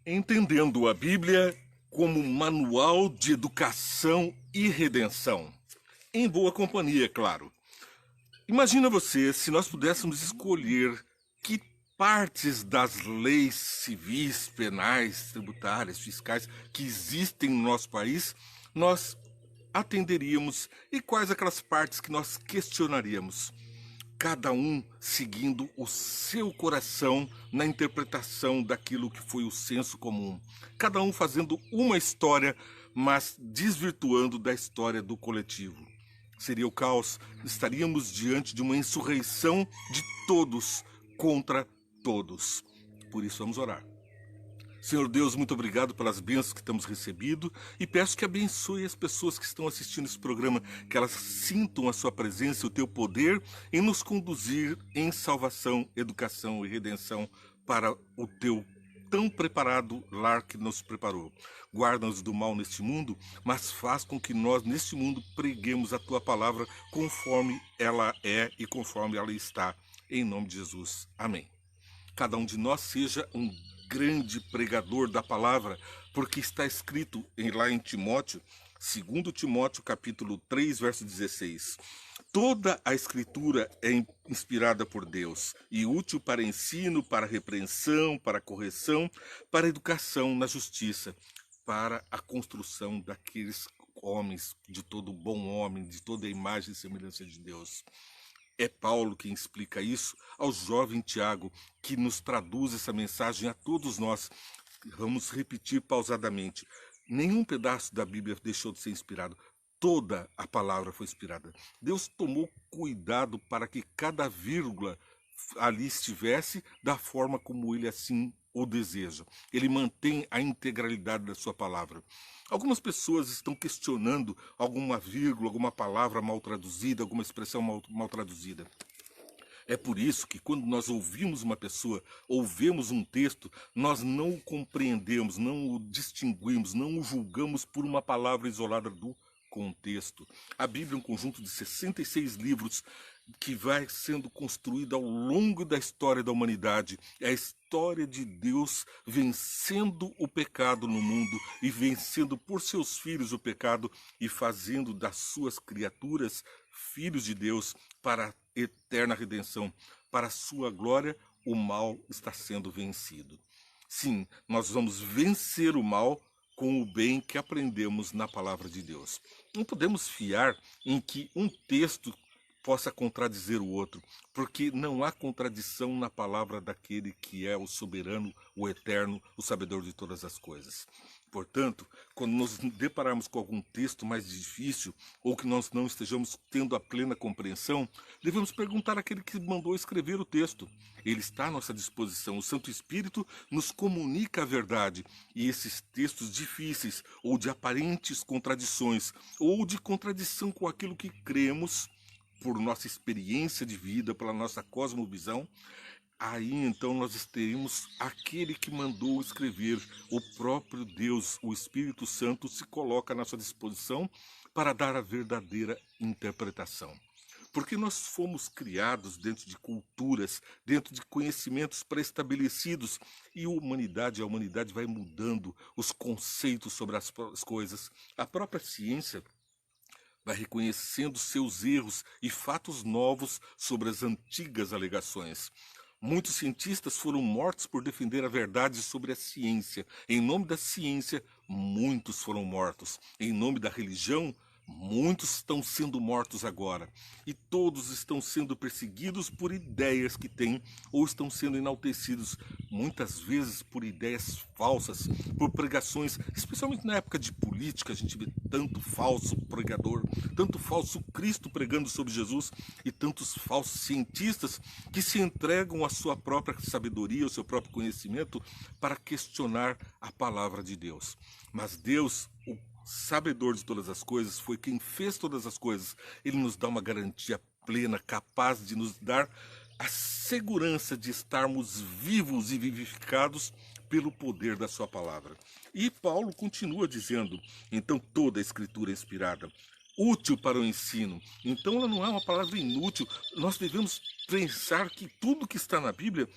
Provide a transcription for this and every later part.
Entendendo a Bíblia como manual de educação e redenção. Em boa companhia, é claro. Imagina você se nós pudéssemos escolher que partes das leis civis, penais, tributárias, fiscais que existem no nosso país, nós atenderíamos e quais aquelas partes que nós questionaríamos. Cada um seguindo o seu coração na interpretação daquilo que foi o senso comum. Cada um fazendo uma história, mas desvirtuando da história do coletivo. Seria o caos, estaríamos diante de uma insurreição de todos contra todos. Por isso vamos orar. Senhor Deus, muito obrigado pelas bênçãos que estamos recebendo e peço que abençoe as pessoas que estão assistindo esse programa, que elas sintam a sua presença e o teu poder em nos conduzir em salvação, educação e redenção para o teu tão preparado lar que nos preparou. Guarda-nos do mal neste mundo, mas faz com que nós neste mundo preguemos a tua palavra conforme ela é e conforme ela está. Em nome de Jesus. Amém. Cada um de nós seja um grande pregador da palavra, porque está escrito lá em Timóteo, 2 Timóteo capítulo 3, verso 16. Toda a escritura é inspirada por Deus e útil para ensino, para repreensão, para correção, para educação na justiça, para a construção daqueles homens, de todo bom homem, de toda a imagem e semelhança de Deus. É Paulo quem explica isso ao jovem Tiago, que nos traduz essa mensagem a todos nós. Vamos repetir pausadamente. Nenhum pedaço da Bíblia deixou de ser inspirado. Toda a palavra foi inspirada. Deus tomou cuidado para que cada vírgula ali estivesse da forma como ele assim o deseja. Ele mantém a integralidade da sua palavra. Algumas pessoas estão questionando alguma vírgula, alguma palavra mal traduzida, alguma expressão mal traduzida. É por isso que quando nós ouvimos uma pessoa, ouvimos um texto, nós não o compreendemos, não o distinguimos, não o julgamos por uma palavra isolada do contexto. A Bíblia é um conjunto de 66 livros que vai sendo construído ao longo da história da humanidade. É a história de Deus vencendo o pecado no mundo e vencendo por seus filhos o pecado e fazendo das suas criaturas filhos de Deus para a eterna redenção. Para a sua glória, o mal está sendo vencido. Sim, nós vamos vencer o mal com o bem que aprendemos na palavra de Deus. Não podemos fiar em que um texto possa contradizer o outro, porque não há contradição na palavra daquele que é o soberano, o eterno, o sabedor de todas as coisas. Portanto, quando nos depararmos com algum texto mais difícil ou que nós não estejamos tendo a plena compreensão, devemos perguntar àquele que mandou escrever o texto. Ele está à nossa disposição. O Santo Espírito nos comunica a verdade e esses textos difíceis ou de aparentes contradições ou de contradição com aquilo que cremos, por nossa experiência de vida, pela nossa cosmovisão, aí então nós teremos aquele que mandou escrever, o próprio Deus, o Espírito Santo, se coloca à nossa disposição para dar a verdadeira interpretação. Porque nós fomos criados dentro de culturas, dentro de conhecimentos pré-estabelecidos, e a humanidade vai mudando os conceitos sobre as coisas. A própria ciência vai reconhecendo seus erros e fatos novos sobre as antigas alegações. Muitos cientistas foram mortos por defender a verdade sobre a ciência. Em nome da ciência, muitos foram mortos. Em nome da religião, muitos estão sendo mortos agora. E todos estão sendo perseguidos por ideias que têm ou estão sendo enaltecidos, muitas vezes por ideias falsas, por pregações, especialmente na época de política, a gente vê tanto falso pregador, tanto falso Cristo pregando sobre Jesus e tantos falsos cientistas que se entregam à sua própria sabedoria, ao seu próprio conhecimento para questionar a palavra de Deus. Mas Deus, o sabedor de todas as coisas, foi quem fez todas as coisas. Ele nos dá uma garantia plena, capaz de nos dar a segurança de estarmos vivos e vivificados pelo poder da sua palavra. E Paulo continua dizendo, então toda a escritura é inspirada, útil para o ensino. Então ela não é uma palavra inútil. Nós devemos pensar que tudo que está na Bíblia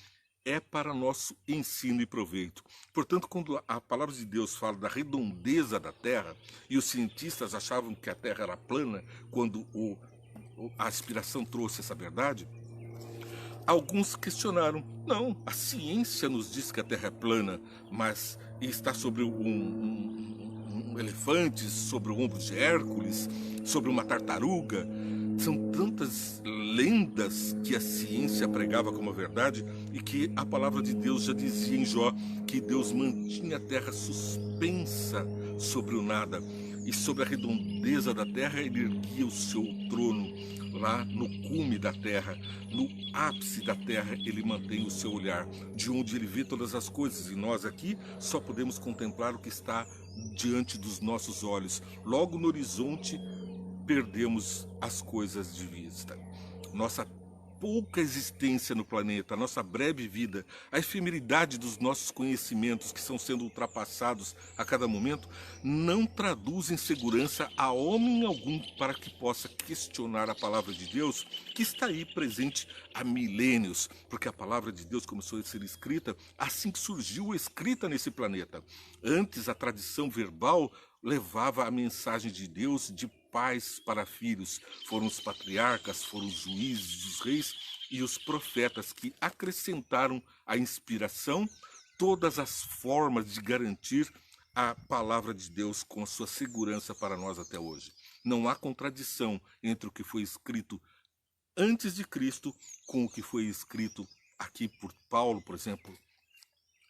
é para nosso ensino e proveito. Portanto, quando a palavra de Deus fala da redondeza da Terra, e os cientistas achavam que a Terra era plana quando a inspiração trouxe essa verdade, alguns questionaram. Não, a ciência nos diz que a Terra é plana, mas está sobre um elefante, sobre o ombro de Hércules, sobre uma tartaruga. São tantas lendas que a ciência pregava como verdade e que a palavra de Deus já dizia em Jó que Deus mantinha a terra suspensa sobre o nada e sobre a redondeza da terra ele erguia o seu trono. Lá no cume da terra, no ápice da terra, ele mantém o seu olhar, de onde ele vê todas as coisas. E nós aqui só podemos contemplar o que está diante dos nossos olhos. Logo no horizonte, perdemos as coisas de vista. Nossa pouca existência no planeta, a nossa breve vida, a efemeridade dos nossos conhecimentos que estão sendo ultrapassados a cada momento, não traduzem segurança a homem algum para que possa questionar a palavra de Deus, que está aí presente há milênios, porque a palavra de Deus começou a ser escrita assim que surgiu a escrita nesse planeta. Antes, a tradição verbal levava a mensagem de Deus de pais para filhos. Foram os patriarcas, foram os juízes, os reis e os profetas que acrescentaram à inspiração todas as formas de garantir a palavra de Deus com a sua segurança para nós até hoje. Não há contradição entre o que foi escrito antes de Cristo com o que foi escrito aqui por Paulo, por exemplo,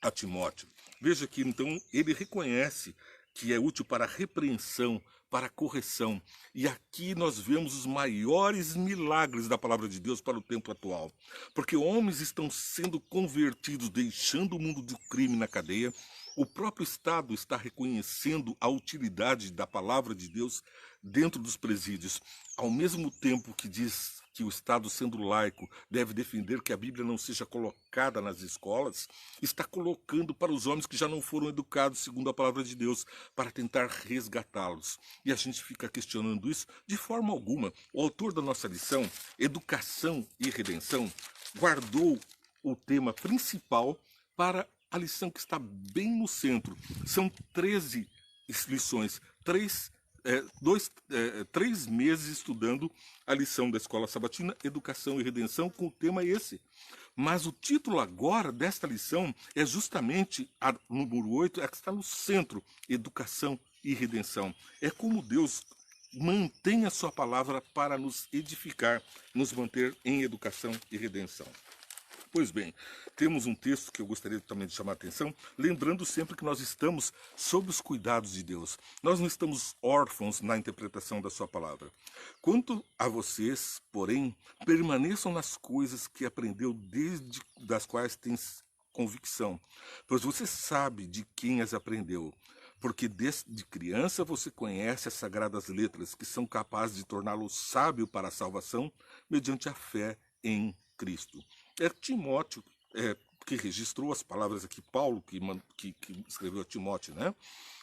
a Timóteo. Veja que então ele reconhece que é útil para a repreensão, para a correção. E aqui nós vemos os maiores milagres da palavra de Deus para o tempo atual. Porque homens estão sendo convertidos, deixando o mundo do crime na cadeia. O próprio Estado está reconhecendo a utilidade da palavra de Deus dentro dos presídios. Ao mesmo tempo que diz que o Estado, sendo laico, deve defender que a Bíblia não seja colocada nas escolas, está colocando para os homens que já não foram educados segundo a palavra de Deus, para tentar resgatá-los. E a gente fica questionando isso de forma alguma. O autor da nossa lição, Educação e Redenção, guardou o tema principal para a lição que está bem no centro. São 13 lições, 3 meses estudando a lição da Escola Sabatina, Educação e Redenção, com o tema esse. Mas o título agora desta lição é justamente a número 8, é que está no centro, Educação e Redenção. É como Deus mantém a sua palavra para nos edificar, nos manter em educação e redenção. Pois bem, temos um texto que eu gostaria também de chamar a atenção, lembrando sempre que nós estamos sob os cuidados de Deus. Nós não estamos órfãos na interpretação da sua palavra. Quanto a vocês, porém, permaneçam nas coisas que aprendeu desde das quais tens convicção, pois você sabe de quem as aprendeu. Porque desde criança você conhece as sagradas letras que são capazes de torná-lo sábio para a salvação mediante a fé em Cristo. É Timóteo que registrou as palavras aqui, Paulo que escreveu a Timóteo, né?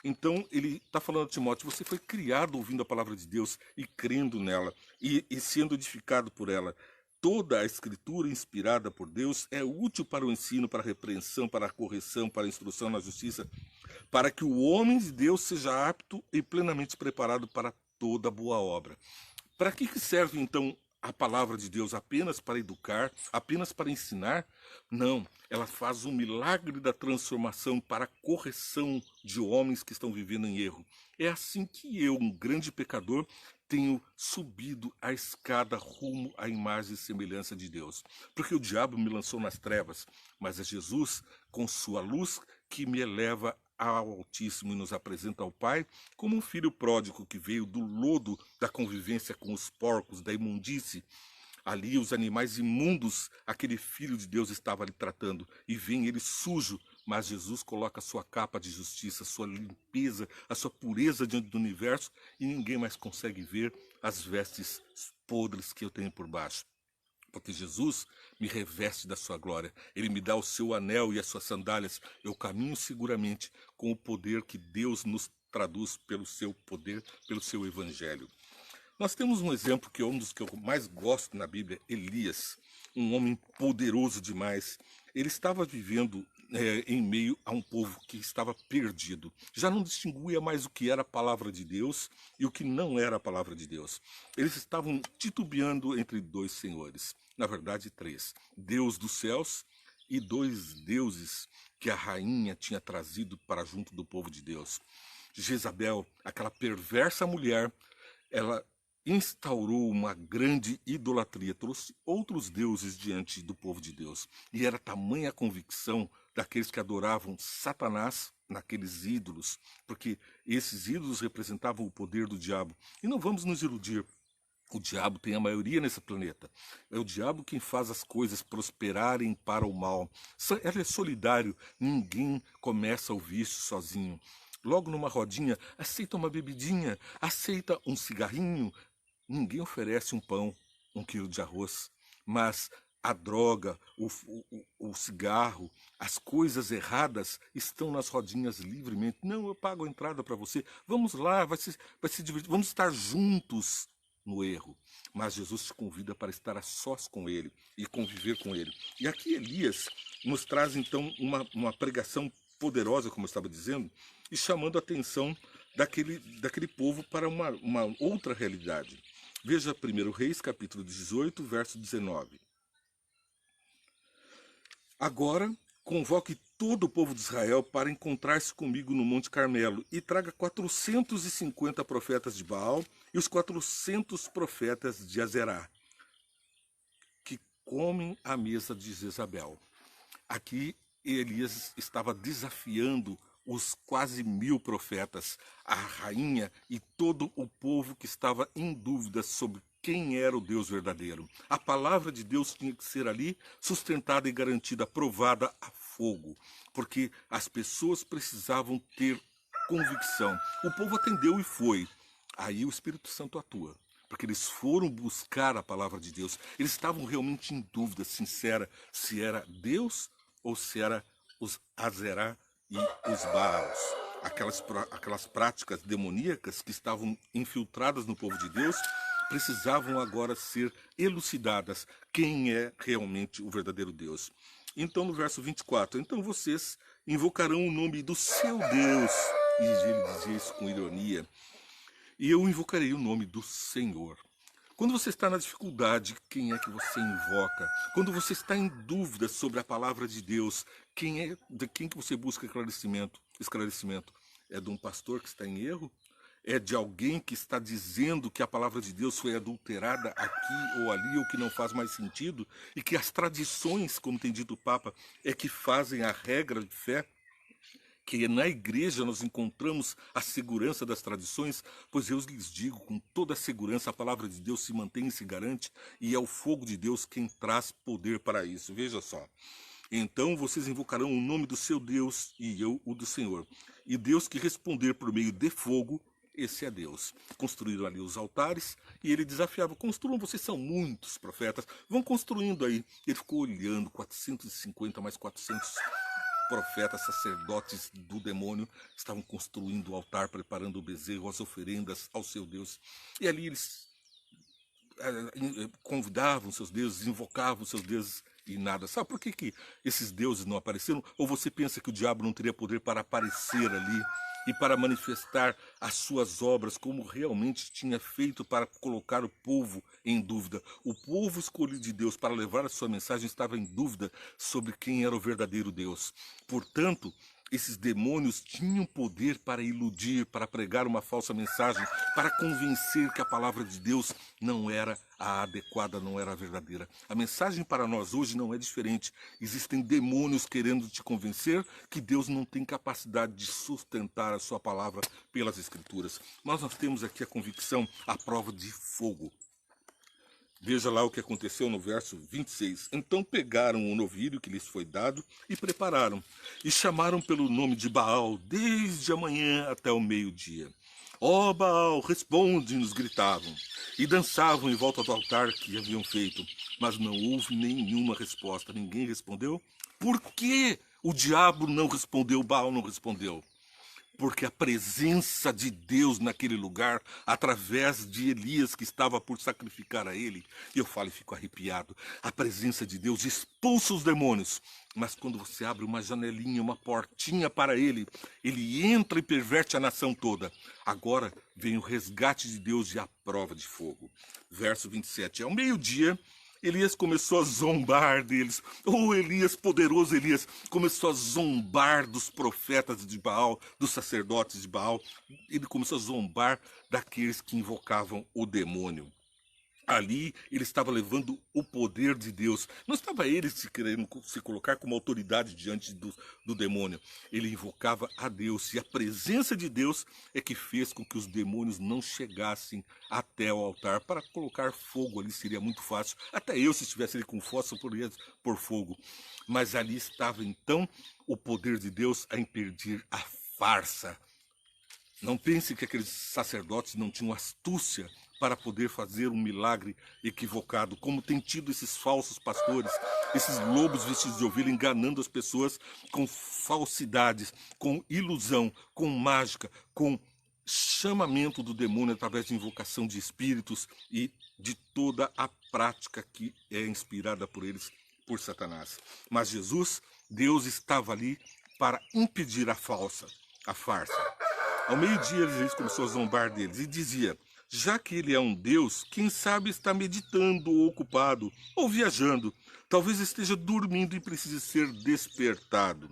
Então ele está falando a Timóteo, você foi criado ouvindo a palavra de Deus e crendo nela e sendo edificado por ela. Toda a escritura inspirada por Deus é útil para o ensino, para a repreensão, para a correção, para a instrução na justiça, para que o homem de Deus seja apto e plenamente preparado para toda boa obra. Para que serve então a palavra de Deus? Apenas para educar, apenas para ensinar? Não, ela faz um milagre da transformação para a correção de homens que estão vivendo em erro. É assim que eu, um grande pecador, tenho subido a escada rumo à imagem e semelhança de Deus. Porque o diabo me lançou nas trevas, mas é Jesus, com sua luz, que me eleva ao Altíssimo e nos apresenta ao Pai como um filho pródigo que veio do lodo da convivência com os porcos, da imundície. Ali os animais imundos, aquele filho de Deus estava ali tratando, e vem ele sujo, mas Jesus coloca a sua capa de justiça, a sua limpeza, a sua pureza diante do universo, e ninguém mais consegue ver as vestes podres que eu tenho por baixo. Porque Jesus me reveste da sua glória. Ele me dá o seu anel e as suas sandálias. Eu caminho seguramente com o poder que Deus nos traduz pelo seu poder, pelo seu evangelho. Nós temos um exemplo que é um dos que eu mais gosto na Bíblia, Elias, um homem poderoso demais. Ele estava vivendo em meio a um povo que estava perdido. Já não distinguia mais o que era a palavra de Deus e o que não era a palavra de Deus. Eles estavam titubeando entre dois senhores, na verdade três. Deus dos céus e dois deuses que a rainha tinha trazido para junto do povo de Deus. Jezabel, aquela perversa mulher, ela instaurou uma grande idolatria, trouxe outros deuses diante do povo de Deus. E era tamanha a convicção daqueles que adoravam Satanás naqueles ídolos, porque esses ídolos representavam o poder do diabo. E não vamos nos iludir. O diabo tem a maioria nesse planeta. É o diabo quem faz as coisas prosperarem para o mal. Ele é solidário, ninguém começa o vício sozinho. Logo numa rodinha, aceita uma bebidinha, aceita um cigarrinho. Ninguém oferece um pão, 1 quilo de arroz, mas a droga, o cigarro, as coisas erradas estão nas rodinhas livremente. Não, eu pago a entrada para você. Vamos lá, vai se divertir. Vamos estar juntos no erro. Mas Jesus te convida para estar a sós com ele e conviver com ele. E aqui Elias nos traz então uma pregação poderosa, como eu estava dizendo, e chamando a atenção daquele povo para uma outra realidade. Veja 1 Reis, capítulo 18, verso 19. Agora, convoque todo o povo de Israel para encontrar-se comigo no Monte Carmelo e traga 450 profetas de Baal e os 400 profetas de Azerá, que comem à mesa de Jezabel. Aqui Elias estava desafiando os quase 1000 profetas, a rainha e todo o povo que estava em dúvida sobre quem era o Deus verdadeiro. A palavra de Deus tinha que ser ali sustentada e garantida, provada a fogo, porque as pessoas precisavam ter convicção. O povo atendeu e foi. Aí o Espírito Santo atua, porque eles foram buscar a palavra de Deus. Eles estavam realmente em dúvida sincera se era Deus ou se era os Azerá e os Baals, aquelas práticas demoníacas que estavam infiltradas no povo de Deus, precisavam agora ser elucidadas quem é realmente o verdadeiro Deus. Então, no verso 24, então vocês invocarão o nome do seu Deus, e ele dizia isso com ironia, e eu invocarei o nome do Senhor. Quando você está na dificuldade, quem é que você invoca? Quando você está em dúvida sobre a palavra de Deus, de quem que você busca esclarecimento? É de um pastor que está em erro? É de alguém que está dizendo que a palavra de Deus foi adulterada aqui ou ali, ou que não faz mais sentido? E que as tradições, como tem dito o Papa, é que fazem a regra de fé? Que na igreja nós encontramos a segurança das tradições, pois eu lhes digo com toda a segurança, a palavra de Deus se mantém e se garante, e é o fogo de Deus quem traz poder para isso. Veja só. Então vocês invocarão o nome do seu Deus e eu o do Senhor. E Deus que responder por meio de fogo, esse é Deus. Construíram ali os altares e ele desafiava, construam, vocês são muitos profetas, vão construindo aí. Ele ficou olhando, 450 mais 400 profetas, sacerdotes do demônio, estavam construindo o altar, preparando o bezerro, as oferendas ao seu Deus. E ali eles convidavam seus deuses, invocavam seus deuses e nada. Sabe por que esses deuses não apareceram? Ou você pensa que o diabo não teria poder para aparecer ali e para manifestar as suas obras, como realmente tinha feito para colocar o povo em dúvida? O povo escolhido de Deus para levar a sua mensagem estava em dúvida sobre quem era o verdadeiro Deus. Portanto, esses demônios tinham poder para iludir, para pregar uma falsa mensagem, para convencer que a palavra de Deus não era a adequada, não era a verdadeira. A mensagem para nós hoje não é diferente. Existem demônios querendo te convencer que Deus não tem capacidade de sustentar a sua palavra pelas Escrituras. Mas nós temos aqui a convicção, a prova de fogo. Veja lá o que aconteceu no verso 26. Então pegaram o novilho que lhes foi dado e prepararam, e chamaram pelo nome de Baal desde a manhã até o meio-dia. Ó Baal, responde-nos, gritavam, e dançavam em volta do altar que haviam feito. Mas não houve nenhuma resposta. Ninguém respondeu. Por que o diabo não respondeu, Baal não respondeu? Porque a presença de Deus naquele lugar, através de Elias que estava por sacrificar a ele, e eu falo e fico arrepiado, a presença de Deus expulsa os demônios, mas quando você abre uma janelinha, uma portinha para ele, ele entra e perverte a nação toda. Agora vem o resgate de Deus e a prova de fogo. Verso 27, ao meio-dia, Elias começou a zombar deles. Elias, poderoso Elias, começou a zombar dos profetas de Baal, dos sacerdotes de Baal. Ele começou a zombar daqueles que invocavam o demônio. Ali ele estava levando o poder de Deus. Não estava ele se querendo se colocar como autoridade diante do demônio. Ele invocava a Deus. E a presença de Deus é que fez com que os demônios não chegassem até o altar. Para colocar fogo ali seria muito fácil. Até eu, se estivesse ali com fósforo, poderia pôr fogo. Mas ali estava então o poder de Deus a impedir a farsa. Não pense que aqueles sacerdotes não tinham astúcia para poder fazer um milagre equivocado, como tem tido esses falsos pastores, esses lobos vestidos de ovelha enganando as pessoas com falsidades, com ilusão, com mágica, com chamamento do demônio através de invocação de espíritos e de toda a prática que é inspirada por eles, por Satanás. Mas Jesus, Deus estava ali para impedir a farsa. Ao meio-dia, eles começou a zombar deles e dizia: já que ele é um Deus, quem sabe está meditando ou ocupado ou viajando. Talvez esteja dormindo e precise ser despertado.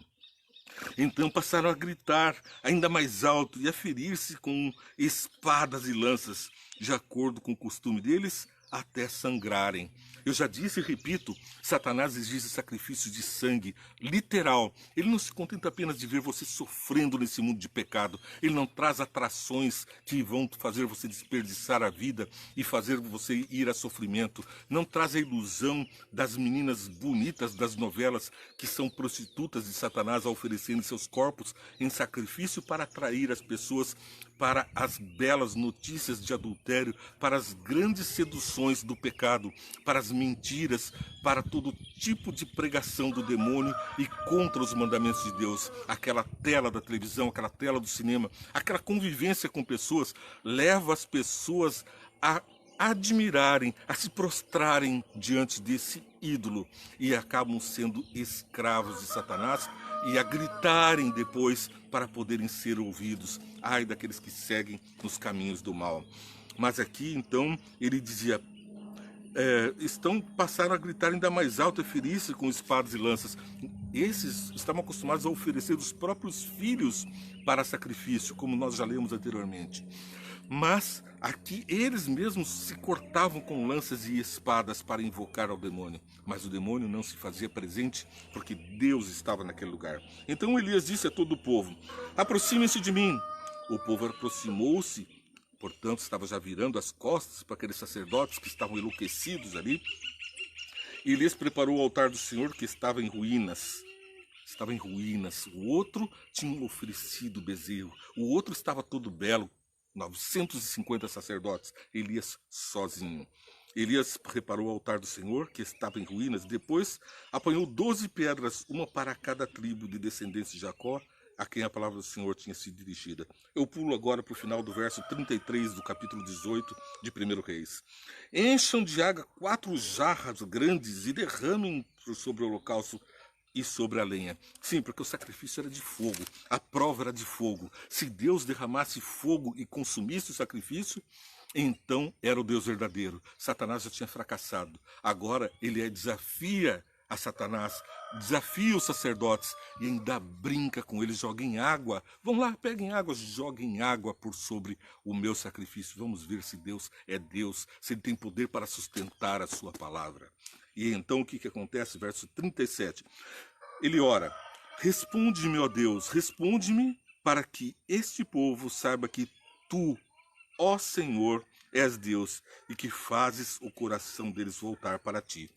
Então passaram a gritar ainda mais alto e a ferir-se com espadas e lanças, de acordo com o costume deles, até sangrarem. Eu já disse e repito, Satanás exige sacrifício de sangue, literal. Ele não se contenta apenas de ver você sofrendo nesse mundo de pecado. Ele não traz atrações que vão fazer você desperdiçar a vida e fazer você ir a sofrimento. Não traz a ilusão das meninas bonitas das novelas que são prostitutas de Satanás oferecendo seus corpos em sacrifício para atrair as pessoas para as belas notícias de adultério, para as grandes seduções do pecado, para as mentiras, para todo tipo de pregação do demônio e contra os mandamentos de Deus. Aquela tela da televisão, aquela tela do cinema, aquela convivência com pessoas leva as pessoas a admirarem, a se prostrarem diante desse ídolo e acabam sendo escravos de Satanás e a gritarem depois para poderem ser ouvidos. Ai daqueles que seguem nos caminhos do mal. Mas aqui então ele dizia: passaram a gritar ainda mais alto e ferir-se com espadas e lanças. Esses estavam acostumados a oferecer os próprios filhos para sacrifício, como nós já lemos anteriormente. Mas aqui eles mesmos se cortavam com lanças e espadas para invocar ao demônio. Mas o demônio não se fazia presente porque Deus estava naquele lugar. Então Elias disse a todo o povo: aproximem-se de mim. O povo aproximou-se, portanto estava já virando as costas para aqueles sacerdotes que estavam enlouquecidos ali. E Elias preparou o altar do Senhor que estava em ruínas. Estava em ruínas. O outro tinha oferecido bezerro. O outro estava todo belo. 950 sacerdotes, Elias sozinho. Elias preparou o altar do Senhor, que estava em ruínas. Depois apanhou 12 pedras, uma para cada tribo de descendentes de Jacó, a quem a palavra do Senhor tinha sido dirigida. Eu pulo agora para o final do verso 33 do capítulo 18 de 1 Reis. Encham de água 4 jarras grandes e derramem sobre o holocausto e sobre a lenha. Sim, porque o sacrifício era de fogo, a prova era de fogo. Se Deus derramasse fogo e consumisse o sacrifício, então era o Deus verdadeiro. Satanás já tinha fracassado. Agora ele desafia a Satanás, desafia os sacerdotes e ainda brinca com eles, joguem água. Vão lá, peguem água, joguem água por sobre o meu sacrifício. Vamos ver se Deus é Deus, se ele tem poder para sustentar a sua palavra. E então o que acontece? Verso 37. Ele ora: responde-me, ó Deus, responde-me para que este povo saiba que tu, ó Senhor, és Deus e que fazes o coração deles voltar para ti.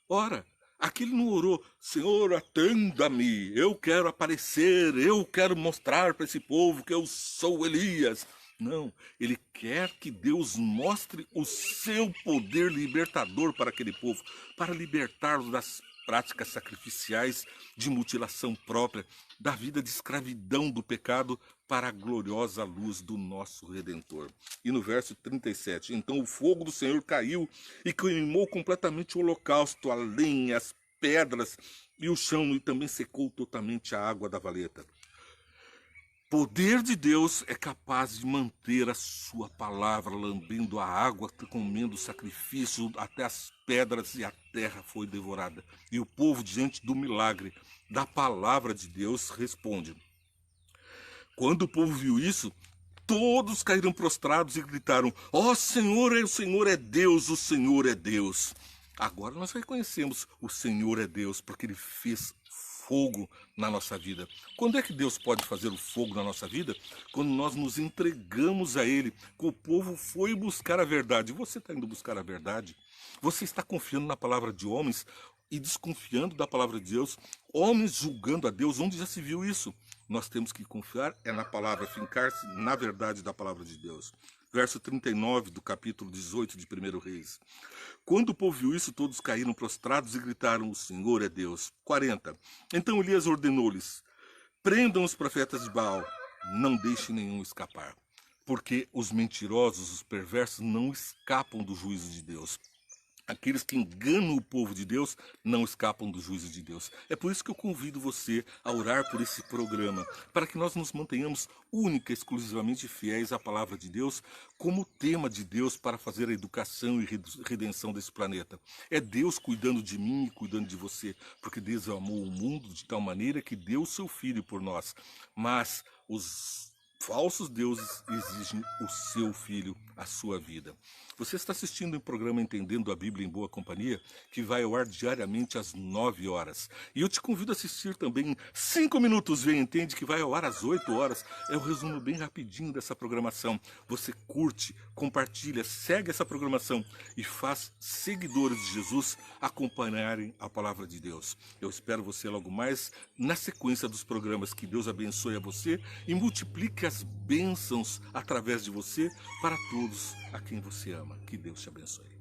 Ora, aqui ele não orou: Senhor, atenda-me, eu quero aparecer, eu quero mostrar para esse povo que eu sou Elias. Não, ele quer que Deus mostre o seu poder libertador para aquele povo, para libertá-los das práticas sacrificiais de mutilação própria, da vida de escravidão do pecado, para a gloriosa luz do nosso Redentor. E no verso 37, então o fogo do Senhor caiu e queimou completamente o holocausto, a lenha, as pedras e o chão, e também secou totalmente a água da valeta. Poder de Deus é capaz de manter a sua palavra, lambendo a água, comendo o sacrifício, até as pedras e a terra foi devorada. E o povo, diante do milagre da palavra de Deus, responde. Quando o povo viu isso, todos caíram prostrados e gritaram, ó Senhor, o Senhor é Deus, o Senhor é Deus. Agora nós reconhecemos o Senhor é Deus, porque Ele fez fogo na nossa vida. Quando é que Deus pode fazer o fogo na nossa vida? Quando nós nos entregamos a Ele. O povo foi buscar a verdade. Você está indo buscar a verdade? Você está confiando na palavra de homens e desconfiando da palavra de Deus? Homens julgando a Deus, onde já se viu isso? Nós temos que confiar na palavra, fincar-se na verdade da palavra de Deus. Verso 39 do capítulo 18 de 1 Reis. Quando o povo viu isso, todos caíram prostrados e gritaram, o Senhor é Deus. 40. Então Elias ordenou-lhes, prendam os profetas de Baal, não deixem nenhum escapar. Porque os mentirosos, os perversos, não escapam do juízo de Deus. Aqueles que enganam o povo de Deus não escapam do juízo de Deus. É por isso que eu convido você a orar por esse programa, para que nós nos mantenhamos única e exclusivamente fiéis à palavra de Deus, como tema de Deus para fazer a educação e redenção desse planeta. É Deus cuidando de mim e cuidando de você, porque Deus amou o mundo de tal maneira que deu o seu Filho por nós. Mas os falsos deuses exigem o seu filho, a sua vida. Você está assistindo um programa Entendendo a Bíblia em Boa Companhia, que vai ao ar diariamente às 9 horas. E eu te convido a assistir também 5 minutos, Vem Entende, que vai ao ar às 8 horas. É o resumo bem rapidinho dessa programação. Você curte, compartilha, segue essa programação e faz seguidores de Jesus acompanharem a palavra de Deus. Eu espero você logo mais na sequência dos programas. Que Deus abençoe a você e multiplique as bênçãos através de você para todos a quem você ama. Que Deus te abençoe.